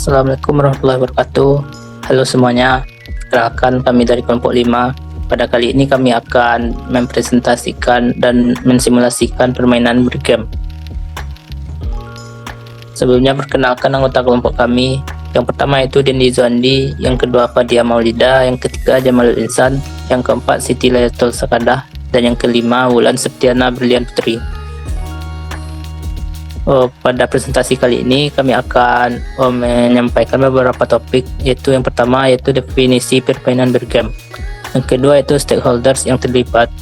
Assalamualaikum warahmatullahi wabarakatuh. Halo semuanya, perkenalkan kami dari kelompok 5. Pada kali ini kami akan mempresentasikan dan mensimulasikan permainan bergame. Sebelumnya perkenalkan anggota kelompok kami. Yang pertama itu Dendi Zondi, yang kedua Fadia Maulida, yang ketiga Jamalul Insan, yang keempat Siti Layatul Sakadah, dan yang kelima Wulan Septiana Brilian Putri. Pada presentasi kali ini kami akan menyampaikan beberapa topik, yaitu yang pertama yaitu definisi permainan bergame, yang kedua yaitu stakeholders yang terlibat,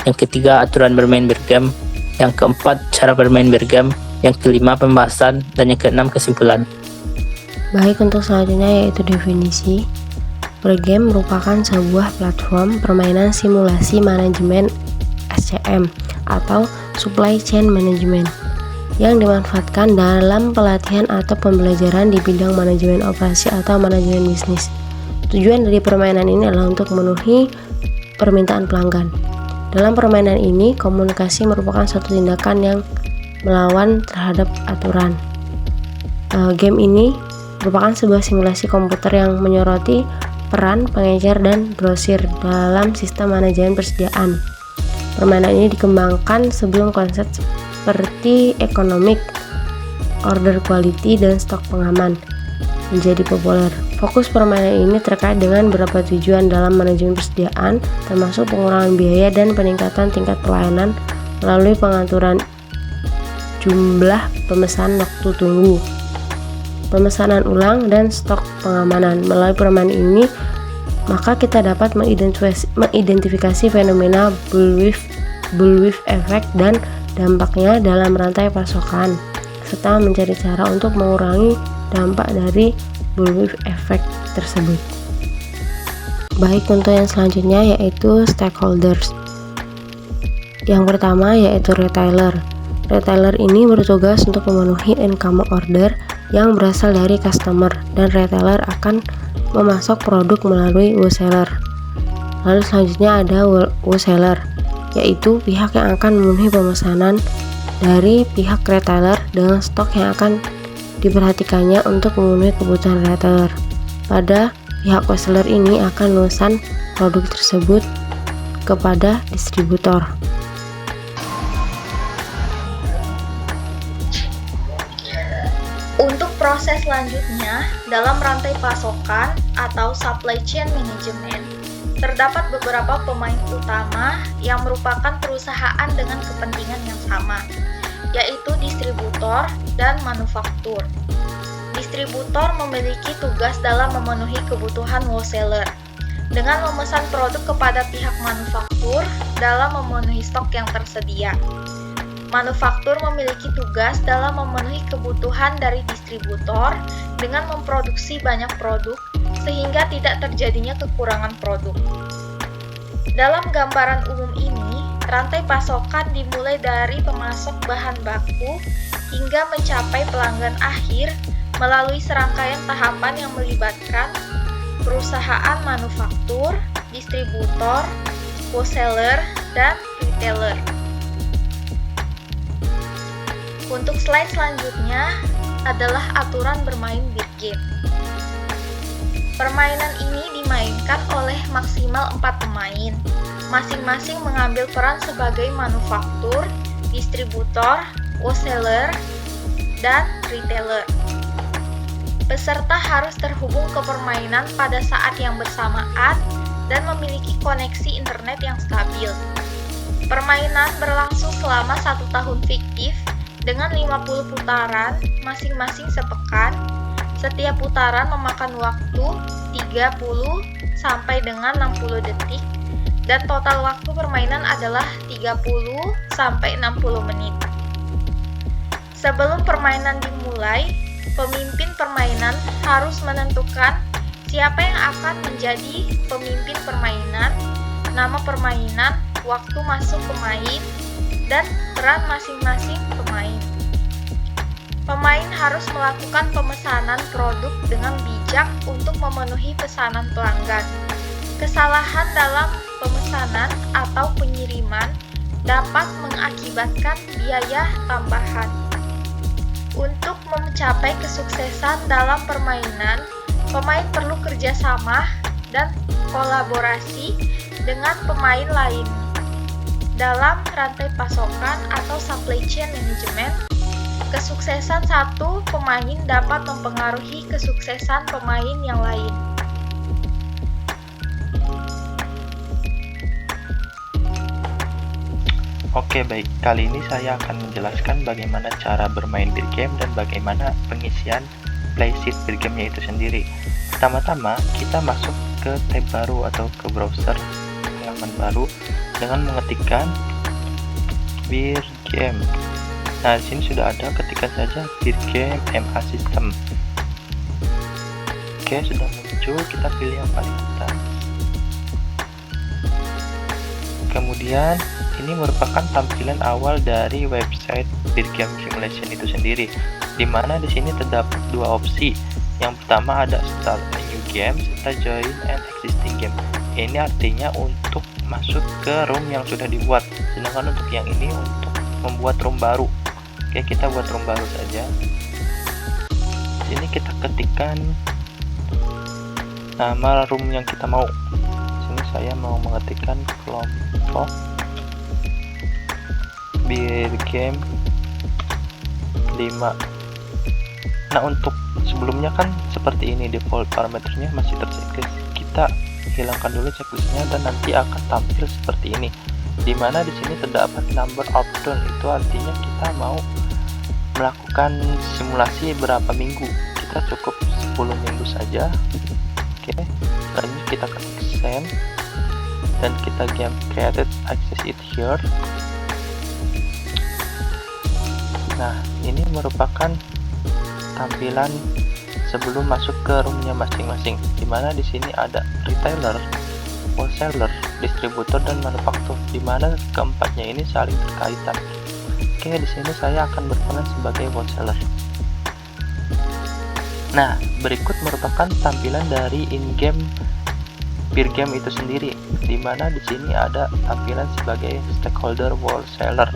yang ketiga aturan bermain bergame, yang keempat cara bermain bergame, yang kelima pembahasan, dan yang keenam kesimpulan. Baik, untuk selanjutnya yaitu definisi. Bergame merupakan sebuah platform permainan simulasi manajemen SCM atau Supply Chain Management yang dimanfaatkan dalam pelatihan atau pembelajaran di bidang manajemen operasi atau manajemen bisnis. Tujuan dari permainan ini adalah untuk memenuhi permintaan pelanggan. Dalam permainan ini, komunikasi merupakan suatu tindakan yang melawan terhadap aturan. Game ini merupakan sebuah simulasi komputer yang menyoroti peran pengecer dan grosir dalam sistem manajemen persediaan. Permainan ini dikembangkan sebelum konsep seperti economic, order quality, dan stok pengaman menjadi populer. Fokus permainan ini terkait dengan beberapa tujuan dalam manajemen persediaan, termasuk pengurangan biaya dan peningkatan tingkat pelayanan melalui pengaturan jumlah pemesan, waktu tunggu, pemesanan ulang, dan stok pengamanan. Melalui permainan ini, maka kita dapat mengidentifikasi fenomena bullwhip effect dan dampaknya dalam rantai pasokan, serta mencari cara untuk mengurangi dampak dari bullwhip effect tersebut. Baik, untuk yang selanjutnya yaitu stakeholders. Yang pertama yaitu retailer. Retailer ini bertugas untuk memenuhi income order yang berasal dari customer, dan retailer akan memasok produk melalui wholesaler. Lalu selanjutnya ada wholesaler, yaitu pihak yang akan memenuhi pemesanan dari pihak retailer dengan stok yang akan diperhatikannya untuk memenuhi kebutuhan retailer. Pada pihak wholesaler ini akan memesan produk tersebut kepada distributor. Untuk proses selanjutnya, dalam rantai pasokan atau supply chain management, terdapat beberapa pemain utama yang merupakan perusahaan dengan kepentingan yang sama, yaitu distributor dan manufaktur. Distributor memiliki tugas dalam memenuhi kebutuhan wholesaler dengan memesan produk kepada pihak manufaktur dalam memenuhi stok yang tersedia. Manufaktur memiliki tugas dalam memenuhi kebutuhan dari distributor dengan memproduksi banyak produk sehingga tidak terjadinya kekurangan produk. Dalam gambaran umum ini, rantai pasokan dimulai dari pemasok bahan baku hingga mencapai pelanggan akhir melalui serangkaian tahapan yang melibatkan perusahaan manufaktur, distributor, wholesaler, dan retailer. Untuk slide selanjutnya adalah aturan bermain bergame. Permainan ini dimainkan oleh maksimal 4 pemain, masing-masing mengambil peran sebagai manufaktur, distributor, wholesaler, dan retailer. Peserta harus terhubung ke permainan pada saat yang bersamaan dan memiliki koneksi internet yang stabil. Permainan berlangsung selama 1 tahun fiktif dengan 50 putaran masing-masing sepekan. Setiap putaran memakan waktu 30 sampai dengan 60 detik dan total waktu permainan adalah 30 sampai 60 menit. Sebelum permainan dimulai, pemimpin permainan harus menentukan siapa yang akan menjadi pemimpin permainan, nama permainan, waktu masuk pemain, dan peran masing-masing pemain. Pemain harus melakukan pemesanan produk dengan bijak untuk memenuhi pesanan pelanggan. Kesalahan dalam pemesanan atau pengiriman dapat mengakibatkan biaya tambahan. Untuk mencapai kesuksesan dalam permainan, pemain perlu kerjasama dan kolaborasi dengan pemain lain. Dalam rantai pasokan atau supply chain management, kesuksesan satu pemain dapat mempengaruhi kesuksesan pemain yang lain. Oke, baik. Kali ini saya akan menjelaskan bagaimana cara bermain beer game dan bagaimana pengisian playsheet beer game-nya itu sendiri. Pertama-tama, kita masuk ke tab baru atau ke browser halaman baru dengan mengetikkan beer game. Nah, di sini sudah ada, ketikkan saja beer game MA System. Oke, sudah muncul, kita pilih yang paling atas. Kemudian ini merupakan tampilan awal dari website Beer Game Simulation itu sendiri, di mana di sini terdapat dua opsi. Yang pertama ada Start a New Game serta Join an Existing Game. Ini artinya untuk masuk ke room yang sudah dibuat, sedangkan untuk yang ini untuk membuat room baru. Oke, kita buat room baru saja. Di sini kita ketikkan nama room yang kita mau. Di sini saya mau mengetikkan kelompok Beer Game 5. Nah, untuk sebelumnya kan seperti ini, default parameternya masih terchecklist. Kita hilangkan dulu checklistnya dan nanti akan tampil seperti ini, dimana di sini terdapat number of turn. Itu artinya kita mau melakukan simulasi berapa minggu. Kita cukup 10 minggu saja. Oke, selanjutnya kita klik send dan kita game created, access it here. Nah, ini merupakan tampilan sebelum masuk ke roomnya masing-masing, dimana di sini ada retailer, wholesaler, distributor, dan manufaktur, dimana keempatnya ini saling berkaitan. Oke, di sini saya akan berperan sebagai wholesaler. Nah, berikut merupakan tampilan dari in-game beer game itu sendiri, dimana di sini ada tampilan sebagai stakeholder wholesaler.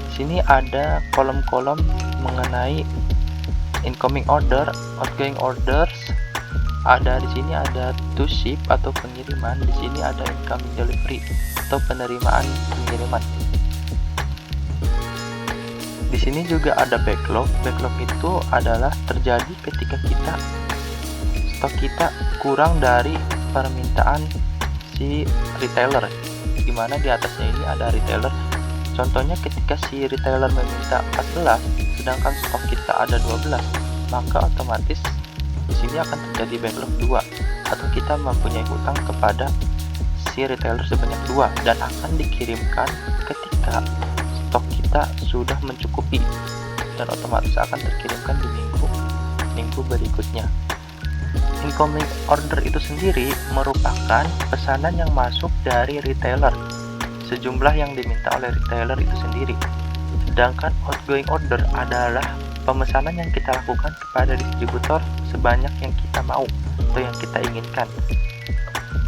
Di sini ada kolom-kolom mengenai incoming order, outgoing orders. Ada di sini ada to ship atau pengiriman. Di sini ada incoming delivery atau penerimaan pengiriman. Di sini juga ada backlog. Backlog itu adalah terjadi ketika stok kita kurang dari permintaan si retailer. Dimana di atasnya ini ada retailer. Contohnya ketika si retailer meminta 14, sedangkan stok kita ada 12, maka otomatis di sini akan terjadi backlog 2, atau kita mempunyai hutang kepada si retailer sebanyak 2 dan akan dikirimkan ketika stok kita sudah mencukupi dan otomatis akan terkirimkan di minggu berikutnya. Incoming order itu sendiri merupakan pesanan yang masuk dari retailer, sejumlah yang diminta oleh retailer itu sendiri. Sedangkan outgoing order adalah pemesanan yang kita lakukan kepada distributor sebanyak yang kita mau atau yang kita inginkan.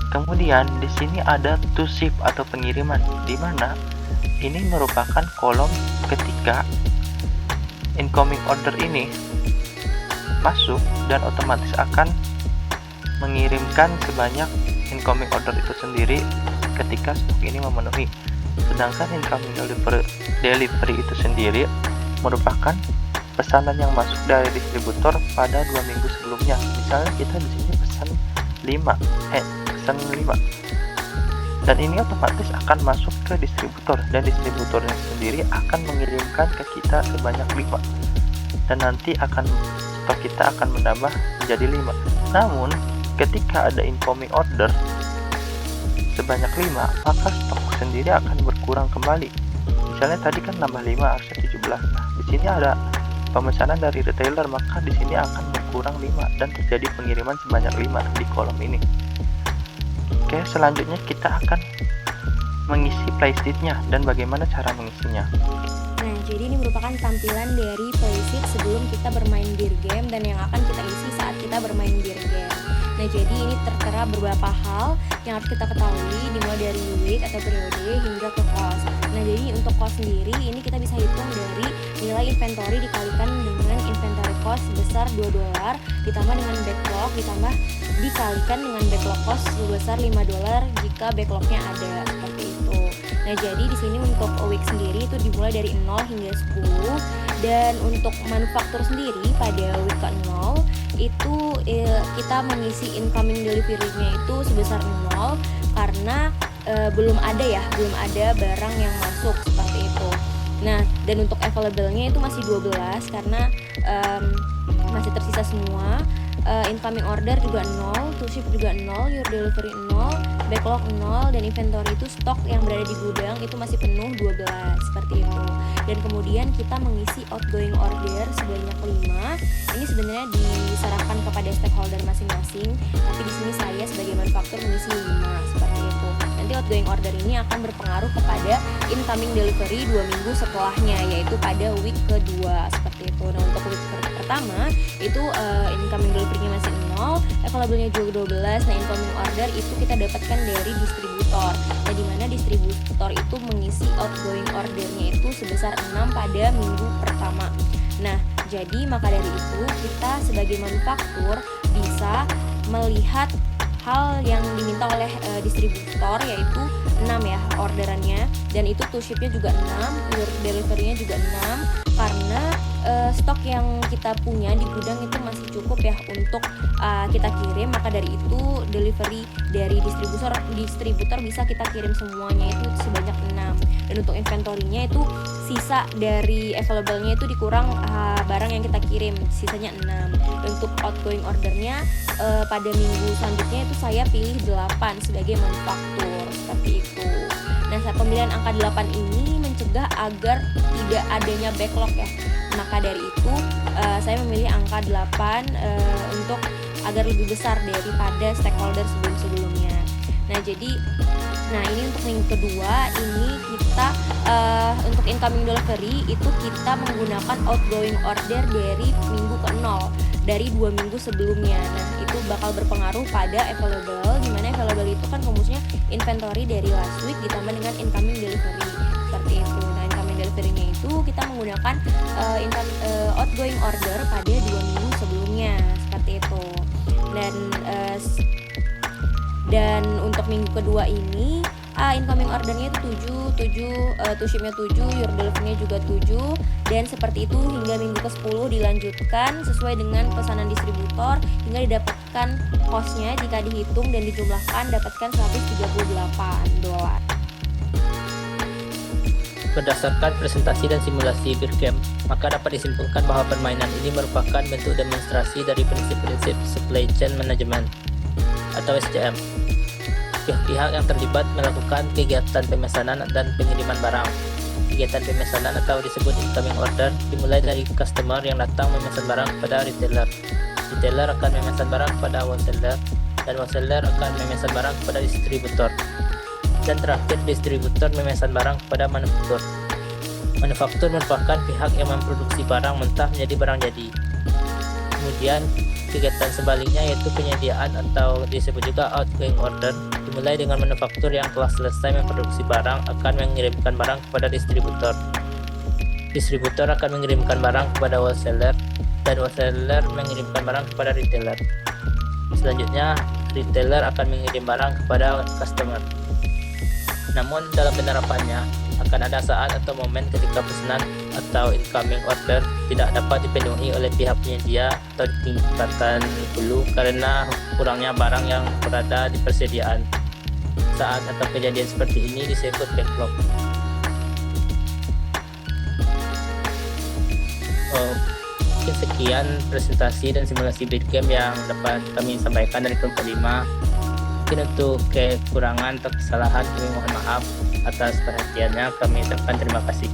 Kemudian di sini ada to ship atau pengiriman, di mana ini merupakan kolom ketika incoming order ini masuk dan otomatis akan mengirimkan sebanyak incoming order itu sendiri ketika stok ini memenuhi. Sedangkan incoming delivery itu sendiri merupakan pesanan yang masuk dari distributor pada 2 minggu sebelumnya. Misalnya kita di sini pesan 5, dan ini otomatis akan masuk ke distributor, dan distributornya sendiri akan mengirimkan ke kita sebanyak 5, dan nanti stok kita akan menambah menjadi 5. Namun ketika ada incoming order sebanyak 5, maka stok sendiri akan berkurang kembali. Misalnya tadi kan nambah 5, harusnya 17. Nah, di sini ada pemesanan dari retailer, maka di sini akan berkurang 5 dan terjadi pengiriman sebanyak 5 di kolom ini. Oke, selanjutnya kita akan mengisi playsheet-nya dan bagaimana cara mengisinya. Nah, jadi ini merupakan tampilan dari playsheet sebelum kita bermain beer game dan yang akan kita isi saat kita bermain beer game. Nah, jadi ini tertera beberapa hal yang harus kita ketahui, dimulai dari week atau periode hingga ke cost. Nah, jadi untuk cost sendiri ini kita bisa hitung dari nilai inventory dikalikan dengan inventory cost sebesar $2 ditambah dengan backlog dikalikan dengan backlog cost sebesar $5 jika backlognya ada, seperti itu. Nah, jadi di sini untuk a week sendiri itu dimulai dari 0 hingga 10, dan untuk manufaktur sendiri pada week ke-0 itu kita mengisi incoming delivery-nya itu sebesar 0 karena belum ada barang yang masuk, seperti itu. Nah, dan untuk available-nya itu masih 12 karena masih tersisa semua. Incoming order juga 0, to ship juga 0, your delivery 0, backlog 0, dan inventory itu stok yang berada di gudang itu masih penuh 12, seperti itu. Dan kemudian kita mengisi outgoing order sebanyak 5. Ini sebenarnya diserahkan kepada stakeholder masing-masing, tapi di sini saya sebagai manufaktur mengisi 5, seperti itu. Nanti outgoing order ini akan berpengaruh kepada incoming delivery 2 minggu setelahnya, yaitu pada week kedua, seperti itu. Nah, untuk week pertama itu incoming delivery-nya masih 0, available-nya juga 12. Nah, incoming order itu kita dapatkan dari distributor. Nah, di mana distributor itu mengisi outgoing ordernya itu sebesar 6 pada minggu pertama. Nah, jadi maka dari itu kita sebagai manufaktur bisa melihat hal yang diminta oleh distributor, yaitu 6 ya orderannya, dan itu to ship-nya juga 6, delivery-nya juga 6, karena stok yang kita punya di gudang itu masih cukup ya untuk kita kirim. Maka dari itu delivery dari distributor bisa kita kirim semuanya itu sebanyak 6. Dan untuk inventory-nya itu sisa dari available-nya itu dikurang barang yang kita kirim, sisanya 6. Dan untuk outgoing ordernya pada minggu selanjutnya itu saya pilih 8 sebagai manufaktur, seperti itu. Nah, saat pemilihan angka 8 ini mencegah agar tidak adanya backlog ya. Maka dari itu saya memilih angka 8 untuk agar lebih besar daripada stakeholder sebelum-sebelumnya. Nah, ini untuk minggu kedua ini kita untuk incoming delivery itu kita menggunakan outgoing order dari minggu ke-0 dari 2 minggu sebelumnya. Nah, itu bakal berpengaruh pada available, dimana available itu kan rumusnya inventory dari last week ditambah dengan incoming delivery, seperti itu. Nah, incoming delivery-nya itu kita menggunakan outgoing order pada 2 minggu sebelumnya, seperti itu. Dan untuk minggu kedua ini incoming ordernya itu 7, to shipnya 7, your delivery-nya juga 7, dan seperti itu hingga minggu ke-10 dilanjutkan sesuai dengan pesanan distributor hingga didapatkan cost-nya jika dihitung dan dijumlahkan dapatkan $138. Berdasarkan presentasi dan simulasi Beer Game, maka dapat disimpulkan bahwa permainan ini merupakan bentuk demonstrasi dari prinsip-prinsip Supply Chain Management atau SCM. Pihak-pihak yang terlibat melakukan kegiatan pemesanan dan pengiriman barang. Kegiatan pemesanan atau disebut incoming order dimulai dari customer yang datang memesan barang kepada retailer. Retailer akan memesan barang kepada wholesaler, dan wholesaler akan memesan barang kepada distributor. Dan terakhir, distributor memesan barang kepada manufaktur. Manufaktur merupakan pihak yang memproduksi barang mentah menjadi barang jadi. Kemudian, kegiatan sebaliknya yaitu penyediaan atau disebut juga outgoing order dimulai dengan manufaktur yang telah selesai memproduksi barang akan mengirimkan barang kepada distributor. Distributor akan mengirimkan barang kepada wholesaler, dan wholesaler mengirimkan barang kepada retailer. Selanjutnya, retailer akan mengirim barang kepada customer. Namun dalam penerapannya akan ada saat atau momen ketika pesanan atau incoming order tidak dapat dipenuhi oleh pihak penyedia atau di tingkatan hulu karena kurangnya barang yang berada di persediaan. Saat atau kejadian seperti ini disebut backlog. Mungkin sekian presentasi dan simulasi Beer Game yang dapat kami sampaikan dari kelompok 5. Mungkin untuk kekurangan atau kesalahan kami mohon maaf. Atas perhatiannya kami ucapkan terima kasih.